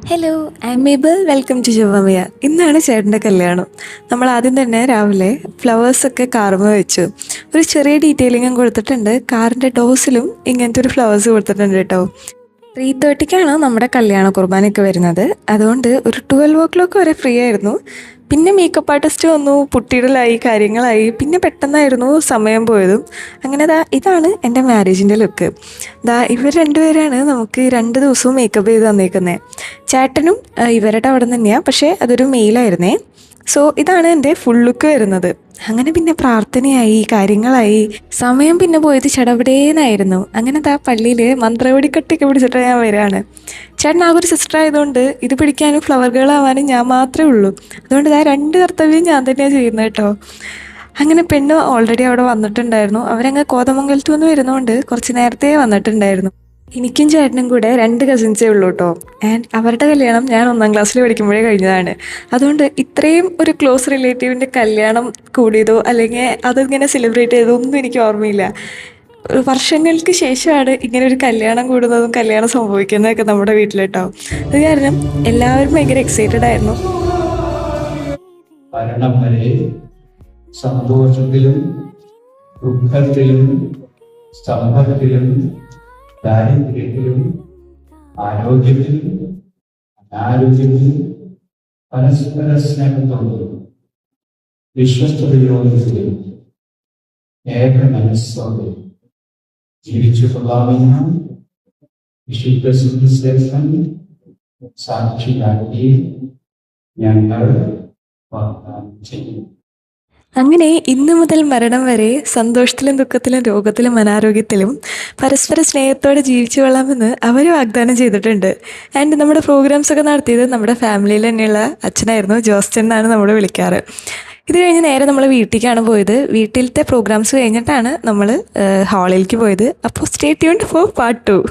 Hello, I am Mabel. Welcome to Shubhamaya. ഇന്നാണ് ചേട്ടൻ്റെ കല്യാണം. നമ്മൾ ആദ്യം തന്നെ രാവിലെ ഫ്ലവേഴ്സൊക്കെ കാർമ വെച്ചു. ഒരു ചെറിയ ഡീറ്റെയിലിങ്ങും കൊടുത്തിട്ടുണ്ട്. കാറിൻ്റെ ഡോസിലും ഇങ്ങനത്തെ ഒരു ഫ്ലവേഴ്സ് കൊടുത്തിട്ടുണ്ട് കേട്ടോ. 3:30ക്കാണ് നമ്മുടെ കല്യാണ കുർബാനയൊക്കെ വരുന്നത്. അതുകൊണ്ട് ഒരു 12 o'clock വരെ ഫ്രീ ആയിരുന്നു. പിന്നെ മേക്കപ്പ് ആർട്ടിസ്റ്റ് വന്നു, പുട്ടിയിടലായി, കാര്യങ്ങളായി. പിന്നെ പെട്ടെന്നായിരുന്നു സമയം പോയതും. അങ്ങനെ ഇതാണ് എൻ്റെ മാരേജിൻ്റെ ലുക്ക്. ഇവർ രണ്ടുപേരാണ് നമുക്ക് 2 ദിവസവും മേക്കപ്പ് ചെയ്ത് തന്നേക്കുന്നത്. ചേട്ടനും ഇവരുടെ അവിടെ തന്നെയാണ്, പക്ഷേ അതൊരു മെയിലായിരുന്നേ. സോ ഇതാണ് എൻ്റെ ഫുൾ ലുക്ക് വരുന്നത്. അങ്ങനെ പിന്നെ പ്രാർത്ഥനയായി, കാര്യങ്ങളായി. സമയം പിന്നെ പോയത് ചടപടേന്നായിരുന്നു. അങ്ങനെ പള്ളിയിൽ മന്ത്രവടിക്കട്ടൊക്കെ പിടിച്ചിട്ട് ഞാൻ വരികയാണ്. ചേട്ടൻ ആ ഒരു സിസ്റ്റർ ആയതുകൊണ്ട് ഇത് പിടിക്കാനും ഫ്ലവർ ഗേൾ ആവാനും ഞാൻ മാത്രമേ ഉള്ളൂ. അതുകൊണ്ട് 2 കർത്തവ്യം ഞാൻ തന്നെയാണ് ചെയ്യുന്നത് കേട്ടോ. അങ്ങനെ പെണ്ണ് ഓൾറെഡി അവിടെ വന്നിട്ടുണ്ടായിരുന്നു. അവരങ്ങ് കോതമംഗലത്തു നിന്ന് വരുന്നതുകൊണ്ട് കുറച്ച് നേരത്തെ വന്നിട്ടുണ്ടായിരുന്നു. എനിക്കും ചേട്ടനും കൂടെ 2 കസിൻസേ ഉള്ളൂ കേട്ടോ. ആൻഡ് അവരുടെ കല്യാണം ഞാൻ 1ാം ക്ലാസ്സിൽ പഠിക്കുമ്പോഴേ കഴിഞ്ഞതാണ്. അതുകൊണ്ട് ഇത്രയും ഒരു ക്ലോസ് റിലേറ്റീവിൻ്റെ കല്യാണം കൂടിയതോ അല്ലെങ്കിൽ അതിങ്ങനെ സെലിബ്രേറ്റ് ചെയ്തതോ ഒന്നും എനിക്ക് ഓർമ്മയില്ല. വർഷങ്ങൾക്ക് ശേഷമാണ് ഇങ്ങനെ ഒരു കല്യാണം കൂടുന്നതും കല്യാണം സംഭവിക്കുന്നതൊക്കെ നമ്മുടെ വീട്ടിൽ കേട്ടോ. അത് കാരണം എല്ലാവരും ഭയങ്കര എക്സൈറ്റഡ് ആയിരുന്നു. മരണം വരെ സന്തോഷത്തിലും ദുഃഖത്തിലും സമ്പത്തിലും ദാരിദ്ര്യത്തിലും ആരോഗ്യത്തിലും അനാരോഗ്യത്തിലും പരസ്പര സ്നേഹത്തോടും വിശ്വസ്തയോടും ഏക മനസ്സോടെ ജീവിച്ചു കൊള്ളാമെന്ന വിശുദ്ധ സുവിശേഷം സാക്ഷിയാക്കി ഞങ്ങൾ വാഗ്ദാനം ചെയ്യും. അങ്ങനെ ഇന്നു മുതൽ മരണം വരെ സന്തോഷത്തിലും ദുഃഖത്തിലും രോഗത്തിലും അനാരോഗ്യത്തിലും പരസ്പര സ്നേഹത്തോടെ ജീവിച്ചു കൊള്ളാമെന്ന് അവർ വാഗ്ദാനം ചെയ്തിട്ടുണ്ട്. ആൻഡ് നമ്മുടെ പ്രോഗ്രാംസൊക്കെ നടത്തിയത് നമ്മുടെ ഫാമിലിയിൽ തന്നെയുള്ള അച്ഛനായിരുന്നു. ജോസ്റ്റൻ എന്നാണ് നമ്മൾ വിളിക്കാറ്. ഇത് കഴിഞ്ഞ് നേരെ നമ്മൾ വീട്ടിലേക്കാണ് പോയത്. വീട്ടിലത്തെ പ്രോഗ്രാംസ് കഴിഞ്ഞിട്ടാണ് നമ്മൾ ഹാളിലേക്ക് പോയത്. അപ്പോൾ സ്റ്റേ ട്യൂൺഡ് ഫോർ പാർട്ട് 2.